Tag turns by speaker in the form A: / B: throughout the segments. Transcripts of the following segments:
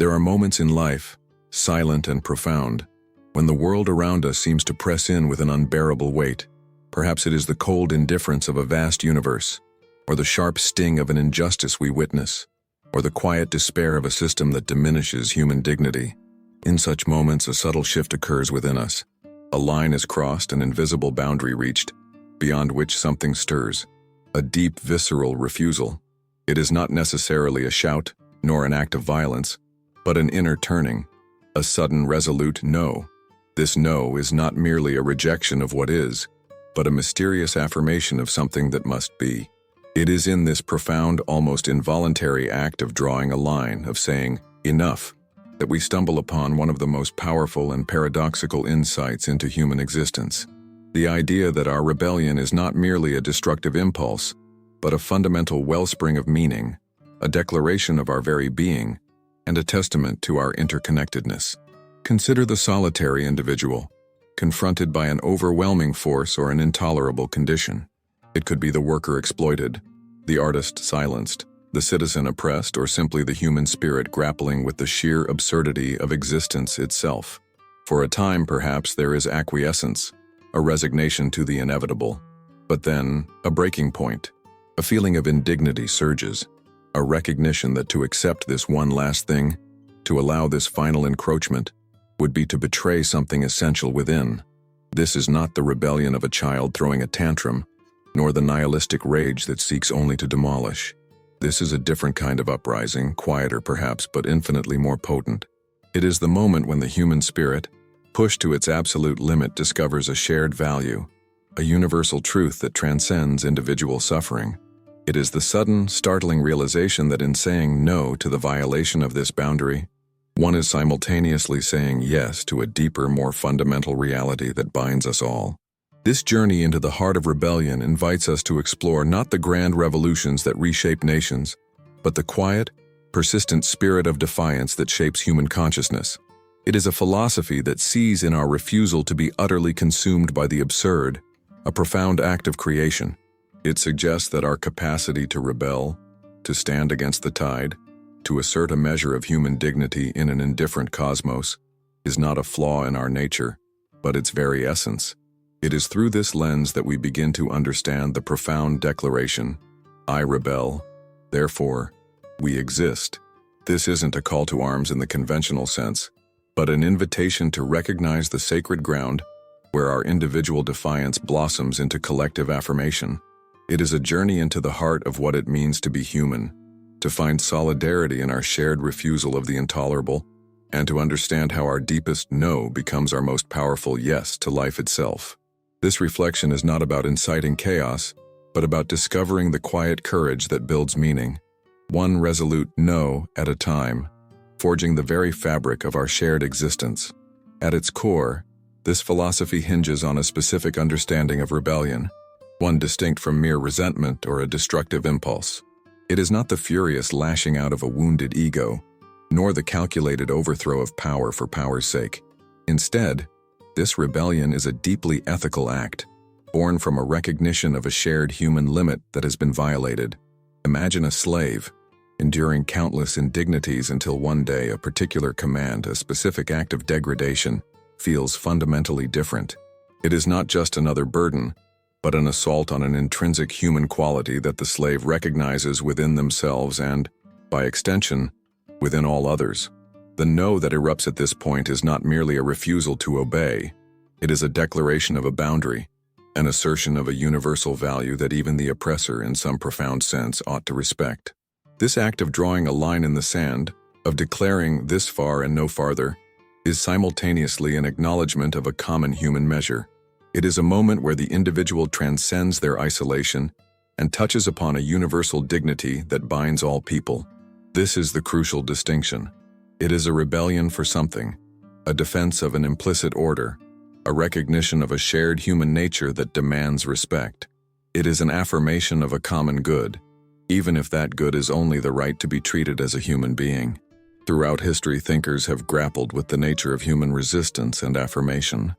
A: There are moments in life, silent and profound, when the world around us seems to press in with an unbearable weight. Perhaps it is the cold indifference of a vast universe, or the sharp sting of an injustice we witness, or the quiet despair of a system that diminishes human dignity. In such moments, a subtle shift occurs within us. A line is crossed, an invisible boundary reached, beyond which something stirs. A deep, visceral refusal. It is not necessarily a shout, nor an act of violence, but an inner turning, a sudden, resolute no. This no is not merely a rejection of what is, but a mysterious affirmation of something that must be. It is in this profound, almost involuntary act of drawing a line, of saying, enough, that we stumble upon one of the most powerful and paradoxical insights into human existence. The idea that our rebellion is not merely a destructive impulse, but a fundamental wellspring of meaning, a declaration of our very being, and a testament to our interconnectedness. Consider the solitary individual, confronted by an overwhelming force or an intolerable condition. It could be the worker exploited, the artist silenced, the citizen oppressed, or simply the human spirit grappling with the sheer absurdity of existence itself. For a time, perhaps, there is acquiescence, a resignation to the inevitable. But then, a breaking point. A feeling of indignity surges, a recognition that to accept this one last thing, to allow this final encroachment, would be to betray something essential within. This is not the rebellion of a child throwing a tantrum, nor the nihilistic rage that seeks only to demolish. This is a different kind of uprising, quieter perhaps, but infinitely more potent. It is the moment when the human spirit, pushed to its absolute limit, discovers a shared value, a universal truth that transcends individual suffering. It is the sudden, startling realization that in saying no to the violation of this boundary, one is simultaneously saying yes to a deeper, more fundamental reality that binds us all. This journey into the heart of rebellion invites us to explore not the grand revolutions that reshape nations, but the quiet, persistent spirit of defiance that shapes human consciousness. It is a philosophy that sees in our refusal to be utterly consumed by the absurd a profound act of creation. It suggests that our capacity to rebel, to stand against the tide, to assert a measure of human dignity in an indifferent cosmos, is not a flaw in our nature, but its very essence. It is through this lens that we begin to understand the profound declaration, I rebel, therefore, we exist. This isn't a call to arms in the conventional sense, but an invitation to recognize the sacred ground where our individual defiance blossoms into collective affirmation. It is a journey into the heart of what it means to be human, to find solidarity in our shared refusal of the intolerable, and to understand how our deepest no becomes our most powerful yes to life itself. This reflection is not about inciting chaos, but about discovering the quiet courage that builds meaning, one resolute no at a time, forging the very fabric of our shared existence. At its core, this philosophy hinges on a specific understanding of rebellion, one distinct from mere resentment or a destructive impulse. It is not the furious lashing out of a wounded ego, nor the calculated overthrow of power for power's sake. Instead, this rebellion is a deeply ethical act, born from a recognition of a shared human limit that has been violated. Imagine a slave, enduring countless indignities until one day a particular command, a specific act of degradation, feels fundamentally different. It is not just another burden, but an assault on an intrinsic human quality that the slave recognizes within themselves and, by extension, within all others. The no that erupts at this point is not merely a refusal to obey. It is a declaration of a boundary, an assertion of a universal value that even the oppressor, in some profound sense, ought to respect. This act of drawing a line in the sand, of declaring this far and no farther, is simultaneously an acknowledgement of a common human measure. It is a moment where the individual transcends their isolation and touches upon a universal dignity that binds all people. This is the crucial distinction. It is a rebellion for something, a defense of an implicit order, a recognition of a shared human nature that demands respect. It is an affirmation of a common good, even if that good is only the right to be treated as a human being. Throughout history, thinkers have grappled with the nature of human resistance and affirmation.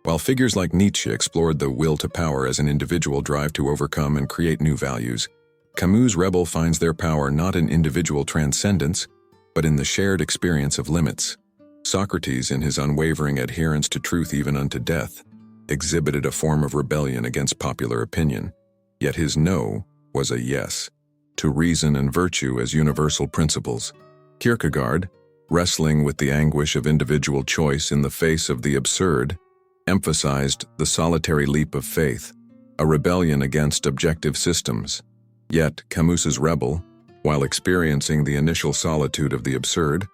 A: While figures like Nietzsche explored the will to power as an individual drive to overcome and create new values, Camus' rebel finds their power not in individual transcendence, but in the shared experience of limits. Socrates, in his unwavering adherence to truth even unto death, exhibited a form of rebellion against popular opinion, yet his no was a yes, to reason and virtue as universal principles. Kierkegaard, wrestling with the anguish of individual choice in the face of the absurd, emphasized the solitary leap of faith, a rebellion against objective systems. Yet Camus's rebel, while experiencing the initial solitude of the absurd,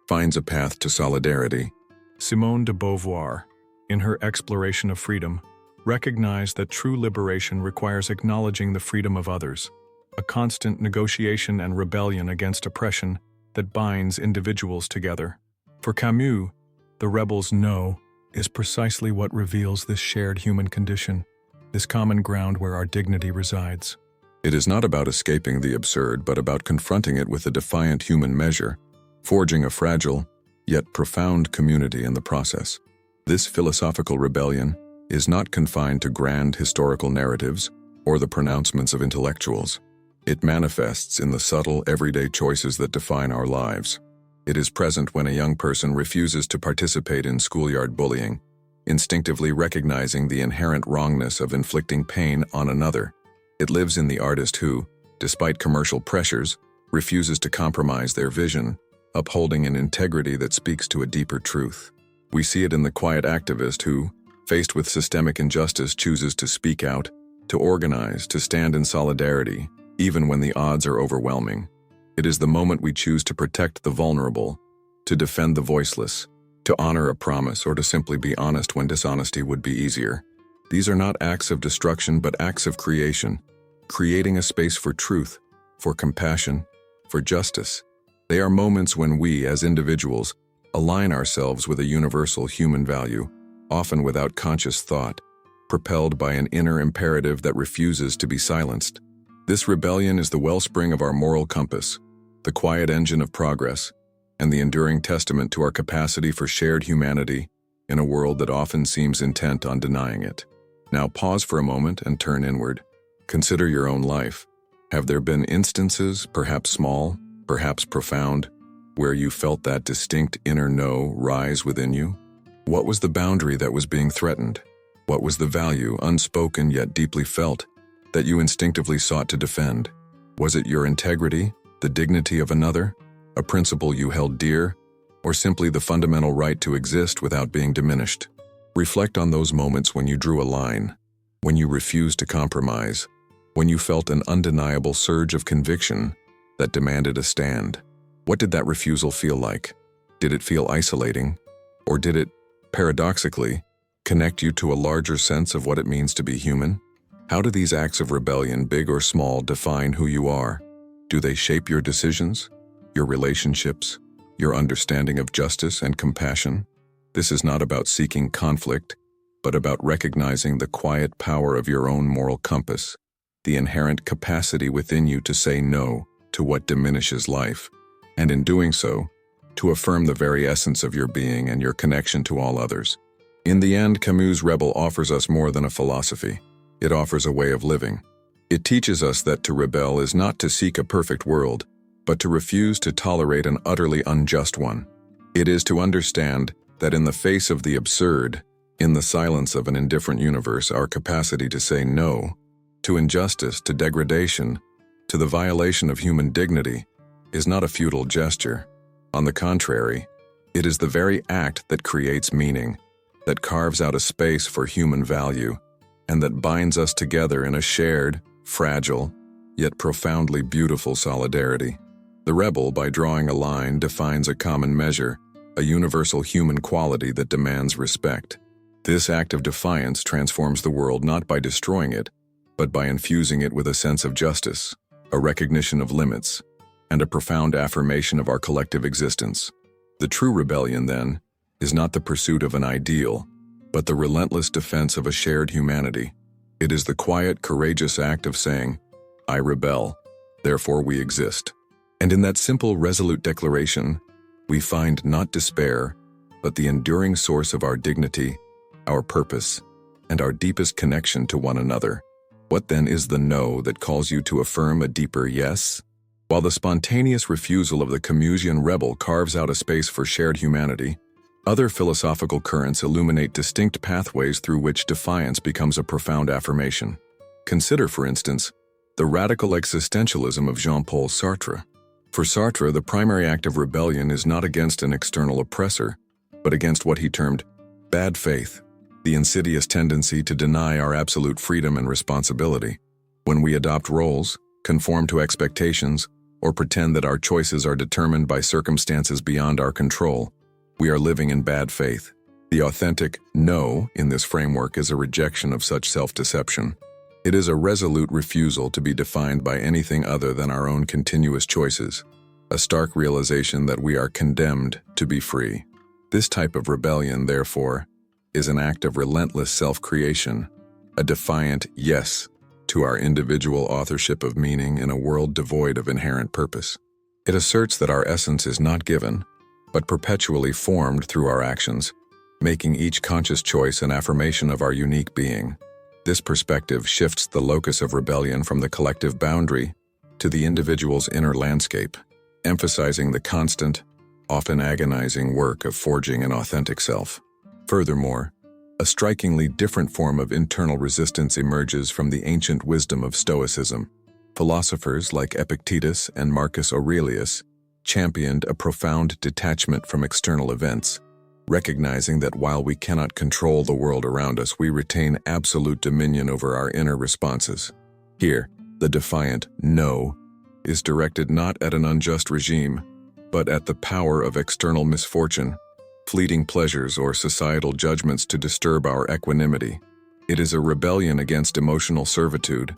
A: finds a path to solidarity.
B: Simone de Beauvoir, in her exploration of freedom, recognized that true liberation requires acknowledging the freedom of others, a constant negotiation and rebellion against oppression that binds individuals together. For Camus, the rebel's no is precisely what reveals this shared human condition, this common ground where our dignity resides.
A: It is not about escaping the absurd, but about confronting it with a defiant human measure, forging a fragile, yet profound community in the process. This philosophical rebellion is not confined to grand historical narratives or the pronouncements of intellectuals. It manifests in the subtle, everyday choices that define our lives. It is present when a young person refuses to participate in schoolyard bullying, instinctively recognizing the inherent wrongness of inflicting pain on another. It lives in the artist who, despite commercial pressures, refuses to compromise their vision, upholding an integrity that speaks to a deeper truth. We see it in the quiet activist who, faced with systemic injustice, chooses to speak out, to organize, to stand in solidarity, even when the odds are overwhelming. It is the moment we choose to protect the vulnerable, to defend the voiceless, to honor a promise, or to simply be honest when dishonesty would be easier. These are not acts of destruction, but acts of creation, creating a space for truth, for compassion, for justice. They are moments when we, as individuals, align ourselves with a universal human value, often without conscious thought, propelled by an inner imperative that refuses to be silenced. This rebellion is the wellspring of our moral compass, the quiet engine of progress, and the enduring testament to our capacity for shared humanity in a world that often seems intent on denying it. Now pause for a moment and turn inward. Consider your own life. Have there been instances, perhaps small, perhaps profound, where you felt that distinct inner no rise within you? What was the boundary that was being threatened? What was the value, unspoken yet deeply felt, that you instinctively sought to defend? Was it your integrity, the dignity of another, a principle you held dear, or simply the fundamental right to exist without being diminished? Reflect on those moments when you drew a line, when you refused to compromise, when you felt an undeniable surge of conviction that demanded a stand. What did that refusal feel like? Did it feel isolating? Or did it, paradoxically, connect you to a larger sense of what it means to be human? How do these acts of rebellion, big or small, define who you are? Do they shape your decisions, your relationships, your understanding of justice and compassion? This is not about seeking conflict, but about recognizing the quiet power of your own moral compass, the inherent capacity within you to say no to what diminishes life, and in doing so, to affirm the very essence of your being and your connection to all others. In the end, Camus' Rebel offers us more than a philosophy. It offers a way of living. It teaches us that to rebel is not to seek a perfect world, but to refuse to tolerate an utterly unjust one. It is to understand that in the face of the absurd, in the silence of an indifferent universe, our capacity to say no to injustice, to degradation, to the violation of human dignity, is not a futile gesture. On the contrary, it is the very act that creates meaning, that carves out a space for human value, and that binds us together in a shared, fragile, yet profoundly beautiful solidarity. The rebel, by drawing a line, defines a common measure, a universal human quality that demands respect. This act of defiance transforms the world not by destroying it, but by infusing it with a sense of justice, a recognition of limits, and a profound affirmation of our collective existence. The true rebellion, then, is not the pursuit of an ideal, but the relentless defense of a shared humanity. It is the quiet, courageous act of saying, "I rebel, therefore we exist." And in that simple, resolute declaration, we find not despair, but the enduring source of our dignity, our purpose, and our deepest connection to one another. What then is the no that calls you to affirm a deeper yes? While the spontaneous refusal of the Camusian rebel carves out a space for shared humanity, other philosophical currents illuminate distinct pathways through which defiance becomes a profound affirmation. Consider, for instance, the radical existentialism of Jean-Paul Sartre. For Sartre, the primary act of rebellion is not against an external oppressor, but against what he termed bad faith, the insidious tendency to deny our absolute freedom and responsibility. When we adopt roles, conform to expectations, or pretend that our choices are determined by circumstances beyond our control, we are living in bad faith. The authentic no in this framework is a rejection of such self-deception. It is a resolute refusal to be defined by anything other than our own continuous choices, a stark realization that we are condemned to be free. This type of rebellion, therefore, is an act of relentless self-creation, a defiant yes to our individual authorship of meaning in a world devoid of inherent purpose. It asserts that our essence is not given, but perpetually formed through our actions, making each conscious choice an affirmation of our unique being. This perspective shifts the locus of rebellion from the collective boundary to the individual's inner landscape, emphasizing the constant, often agonizing work of forging an authentic self. Furthermore, a strikingly different form of internal resistance emerges from the ancient wisdom of Stoicism. Philosophers like Epictetus and Marcus Aurelius championed a profound detachment from external events, recognizing that while we cannot control the world around us, we retain absolute dominion over our inner responses. Here, the defiant no is directed not at an unjust regime, but at the power of external misfortune, fleeting pleasures, or societal judgments to disturb our equanimity. It is a rebellion against emotional servitude,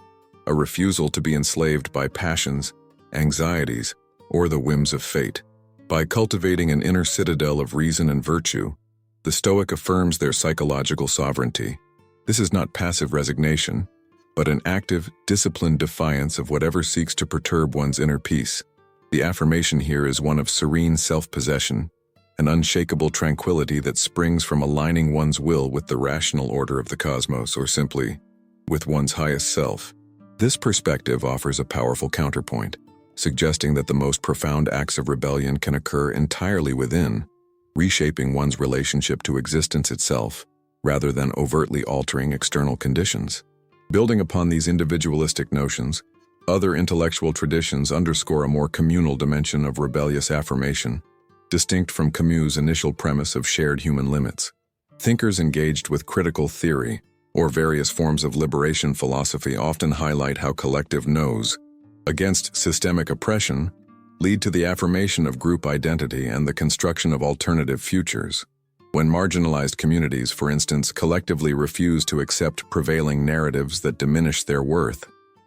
A: a refusal to be enslaved by passions, anxieties, or the whims of fate. By cultivating an inner citadel of reason and virtue, the Stoic affirms their psychological sovereignty. This is not passive resignation, but an active, disciplined defiance of whatever seeks to perturb one's inner peace. The affirmation here is one of serene self-possession, an unshakable tranquility that springs from aligning one's will with the rational order of the cosmos, or simply, with one's highest self. This perspective offers a powerful counterpoint, suggesting that the most profound acts of rebellion can occur entirely within, reshaping one's relationship to existence itself, rather than overtly altering external conditions. Building upon these individualistic notions, other intellectual traditions underscore a more communal dimension of rebellious affirmation, distinct from Camus' initial premise of shared human limits. Thinkers engaged with critical theory, or various forms of liberation philosophy, often highlight how collective no's against systemic oppression lead to the affirmation of group identity and the construction of alternative futures. When marginalized communities, for instance, collectively refuse to accept prevailing narratives that diminish their worth,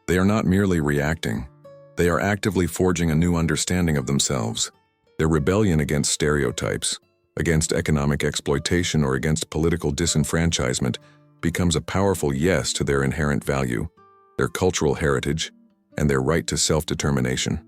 A: they are not merely reacting. They are actively forging a new understanding of themselves. Their rebellion against stereotypes, against economic exploitation, or against political disenfranchisement becomes a powerful yes to their inherent value, their cultural heritage, and their right to self-determination.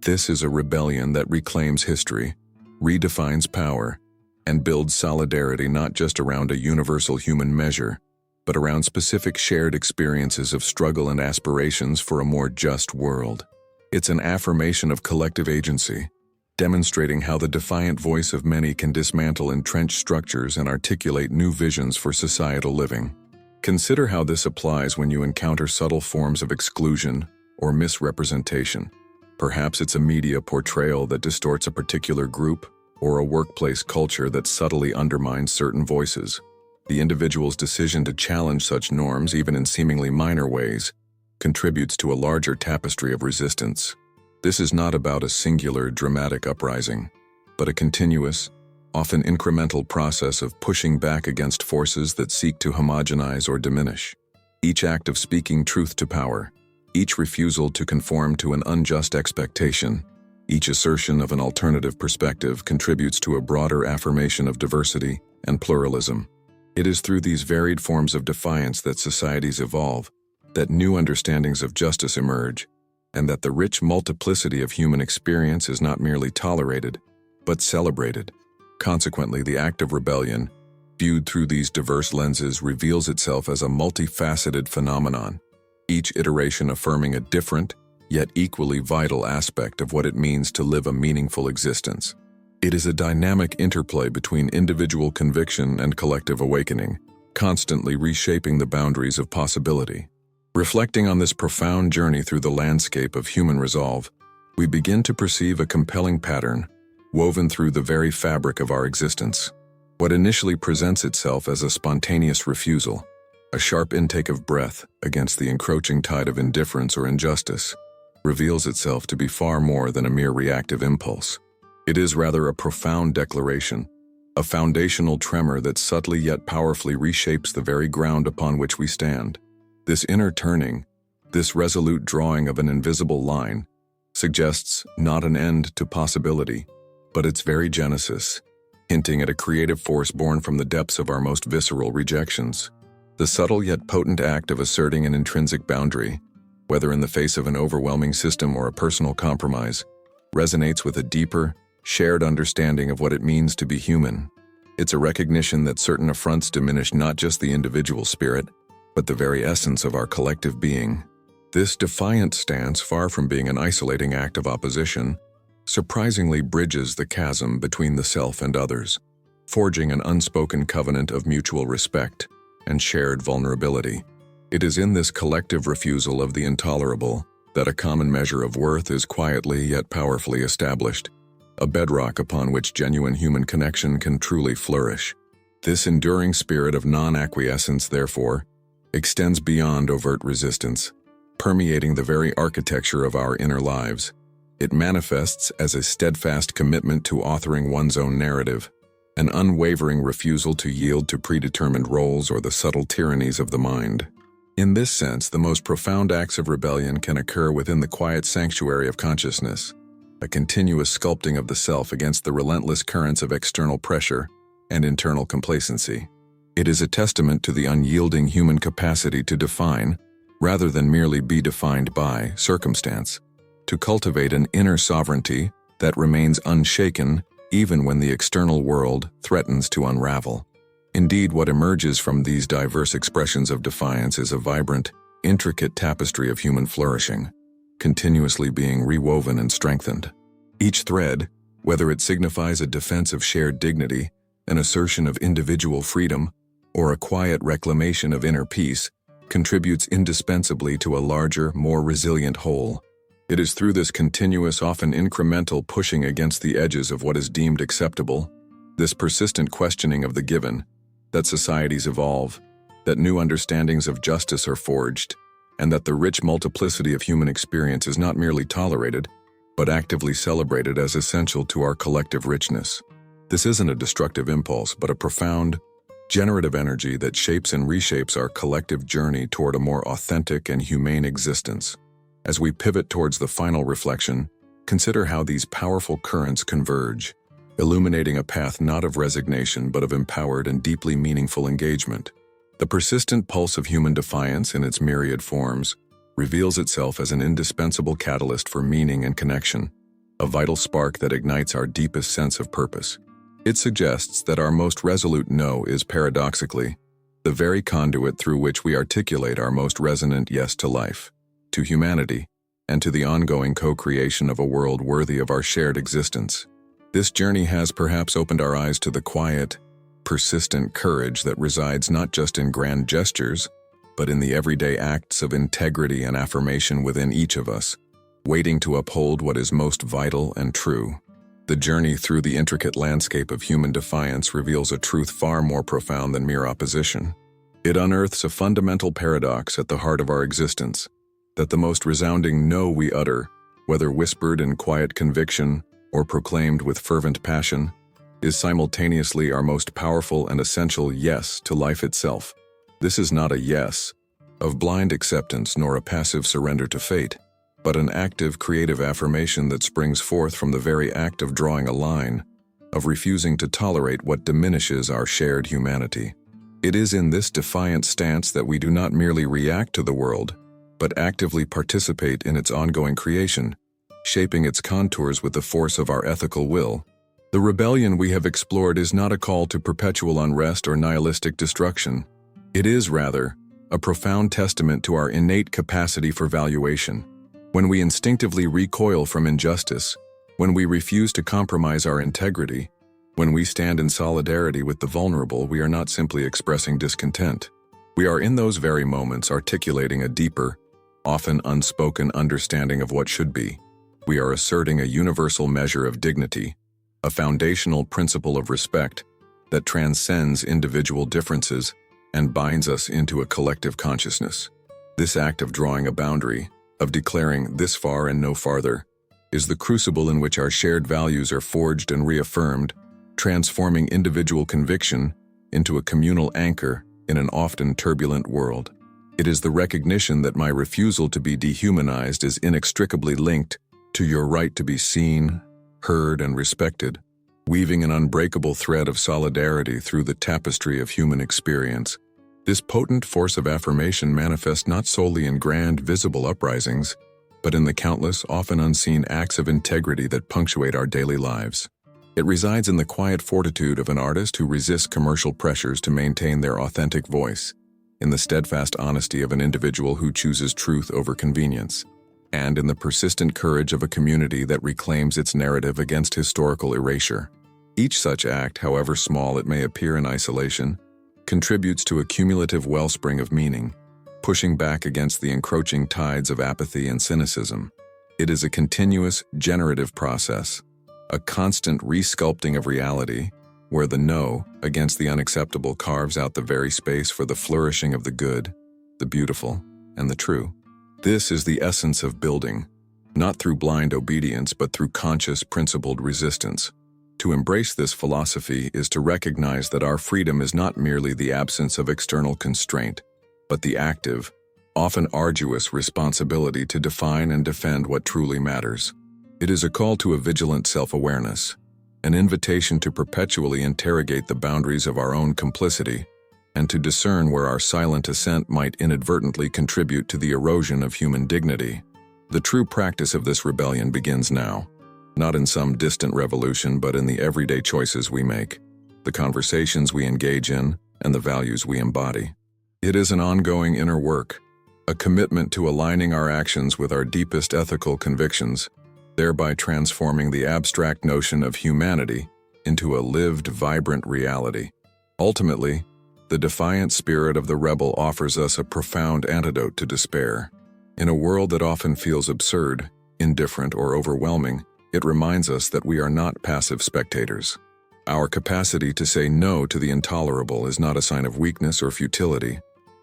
A: This is a rebellion that reclaims history, redefines power, and builds solidarity not just around a universal human measure, but around specific shared experiences of struggle and aspirations for a more just world. It's an affirmation of collective agency, demonstrating how the defiant voice of many can dismantle entrenched structures and articulate new visions for societal living. Consider how this applies when you encounter subtle forms of exclusion or misrepresentation. Perhaps it's a media portrayal that distorts a particular group, or a workplace culture that subtly undermines certain voices. The individual's decision to challenge such norms, even in seemingly minor ways, contributes to a larger tapestry of resistance. This is not about a singular, dramatic uprising, but a continuous, often incremental process of pushing back against forces that seek to homogenize or diminish. Each act of speaking truth to power, each refusal to conform to an unjust expectation, each assertion of an alternative perspective contributes to a broader affirmation of diversity and pluralism. It is through these varied forms of defiance that societies evolve, that new understandings of justice emerge, and that the rich multiplicity of human experience is not merely tolerated, but celebrated. Consequently, the act of rebellion, viewed through these diverse lenses, reveals itself as a multifaceted phenomenon, each iteration affirming a different, yet equally vital aspect of what it means to live a meaningful existence. It is a dynamic interplay between individual conviction and collective awakening, constantly reshaping the boundaries of possibility. Reflecting on this profound journey through the landscape of human resolve, we begin to perceive a compelling pattern woven through the very fabric of our existence. What initially presents itself as a spontaneous refusal, a sharp intake of breath against the encroaching tide of indifference or injustice, reveals itself to be far more than a mere reactive impulse. It is rather a profound declaration, a foundational tremor that subtly yet powerfully reshapes the very ground upon which we stand. This inner turning, this resolute drawing of an invisible line, suggests not an end to possibility, but its very genesis, hinting at a creative force born from the depths of our most visceral rejections. The subtle yet potent act of asserting an intrinsic boundary, whether in the face of an overwhelming system or a personal compromise, resonates with a deeper, shared understanding of what it means to be human. It's a recognition that certain affronts diminish not just the individual spirit, but the very essence of our collective being. This defiant stance, far from being an isolating act of opposition, surprisingly bridges the chasm between the self and others, forging an unspoken covenant of mutual respect and shared vulnerability. It is in this collective refusal of the intolerable that a common measure of worth is quietly yet powerfully established, a bedrock upon which genuine human connection can truly flourish. This enduring spirit of non-acquiescence, therefore, extends beyond overt resistance, permeating the very architecture of our inner lives. It manifests as a steadfast commitment to authoring one's own narrative, an unwavering refusal to yield to predetermined roles or the subtle tyrannies of the mind. In this sense, the most profound acts of rebellion can occur within the quiet sanctuary of consciousness, a continuous sculpting of the self against the relentless currents of external pressure and internal complacency. It is a testament to the unyielding human capacity to define, rather than merely be defined by, circumstance, to cultivate an inner sovereignty that remains unshaken even when the external world threatens to unravel. Indeed, what emerges from these diverse expressions of defiance is a vibrant, intricate tapestry of human flourishing, continuously being rewoven and strengthened. Each thread, whether it signifies a defense of shared dignity, an assertion of individual freedom, or a quiet reclamation of inner peace, contributes indispensably to a larger, more resilient whole. It is through this continuous, often incremental pushing against the edges of what is deemed acceptable, this persistent questioning of the given, that societies evolve, that new understandings of justice are forged, and that the rich multiplicity of human experience is not merely tolerated, but actively celebrated as essential to our collective richness. This isn't a destructive impulse, but a profound, generative energy that shapes and reshapes our collective journey toward a more authentic and humane existence. As we pivot towards the final reflection, consider how these powerful currents converge, illuminating a path not of resignation but of empowered and deeply meaningful engagement. The persistent pulse of human defiance in its myriad forms reveals itself as an indispensable catalyst for meaning and connection, a vital spark that ignites our deepest sense of purpose. It suggests that our most resolute no is paradoxically the very conduit through which we articulate our most resonant yes to life, to humanity, and to the ongoing co-creation of a world worthy of our shared existence. This journey has perhaps opened our eyes to the quiet, persistent courage that resides not just in grand gestures, but in the everyday acts of integrity and affirmation within each of us, waiting to uphold what is most vital and true. The journey through the intricate landscape of human defiance reveals a truth far more profound than mere opposition. It unearths a fundamental paradox at the heart of our existence, that the most resounding no we utter, whether whispered in quiet conviction or proclaimed with fervent passion, is simultaneously our most powerful and essential yes to life itself. This is not a yes of blind acceptance nor a passive surrender to fate, but an active, creative affirmation that springs forth from the very act of drawing a line, of refusing to tolerate what diminishes our shared humanity. It is in this defiant stance that we do not merely react to the world, but actively participate in its ongoing creation, shaping its contours with the force of our ethical will. The rebellion we have explored is not a call to perpetual unrest or nihilistic destruction. It is, rather, a profound testament to our innate capacity for valuation, When we instinctively recoil from injustice, when we refuse to compromise our integrity, when we stand in solidarity with the vulnerable, we are not simply expressing discontent. We are in those very moments articulating a deeper, often unspoken understanding of what should be. We are asserting a universal measure of dignity, a foundational principle of respect that transcends individual differences and binds us into a collective consciousness. This act of drawing a boundary, of declaring this far and no farther, is the crucible in which our shared values are forged and reaffirmed, transforming individual conviction into a communal anchor in an often turbulent world. It is the recognition that my refusal to be dehumanized is inextricably linked to your right to be seen, heard, and respected, weaving an unbreakable thread of solidarity through the tapestry of human experience. This potent force of affirmation manifests not solely in grand, visible uprisings, but in the countless, often unseen acts of integrity that punctuate our daily lives. It resides in the quiet fortitude of an artist who resists commercial pressures to maintain their authentic voice, in the steadfast honesty of an individual who chooses truth over convenience, and in the persistent courage of a community that reclaims its narrative against historical erasure. Each such act, however small it may appear in isolation, contributes to a cumulative wellspring of meaning, pushing back against the encroaching tides of apathy and cynicism. It is a continuous, generative process, a constant resculpting of reality, where the no against the unacceptable carves out the very space for the flourishing of the good, the beautiful, and the true. This is the essence of building, not through blind obedience but through conscious, principled resistance. To embrace this philosophy is to recognize that our freedom is not merely the absence of external constraint, but the active, often arduous responsibility to define and defend what truly matters. It is a call to a vigilant self-awareness, an invitation to perpetually interrogate the boundaries of our own complicity, and to discern where our silent assent might inadvertently contribute to the erosion of human dignity. The true practice of this rebellion begins now, not in some distant revolution, but in the everyday choices we make, the conversations we engage in, and the values we embody. It is an ongoing inner work, a commitment to aligning our actions with our deepest ethical convictions, thereby transforming the abstract notion of humanity into a lived, vibrant reality. Ultimately, the defiant spirit of the rebel offers us a profound antidote to despair. In a world that often feels absurd, indifferent, or overwhelming, it reminds us that we are not passive spectators. Our capacity to say no to the intolerable is not a sign of weakness or futility,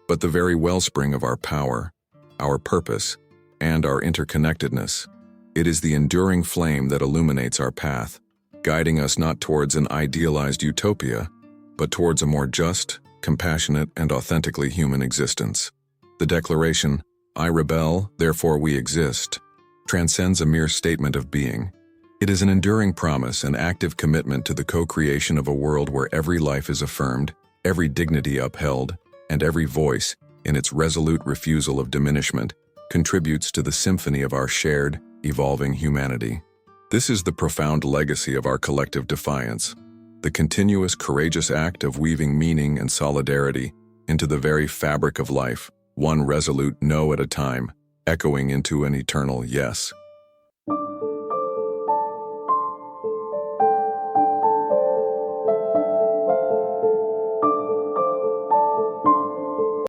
A: but the very wellspring of our power, our purpose, and our interconnectedness. It is the enduring flame that illuminates our path, guiding us not towards an idealized utopia, but towards a more just, compassionate, and authentically human existence. The declaration, "I rebel, therefore we exist," transcends a mere statement of being. It is an enduring promise, an active commitment to the co-creation of a world where every life is affirmed, every dignity upheld, and every voice, in its resolute refusal of diminishment, contributes to the symphony of our shared, evolving humanity. This is the profound legacy of our collective defiance, the continuous, courageous act of weaving meaning and solidarity into the very fabric of life, one resolute no at a time, echoing into an eternal yes.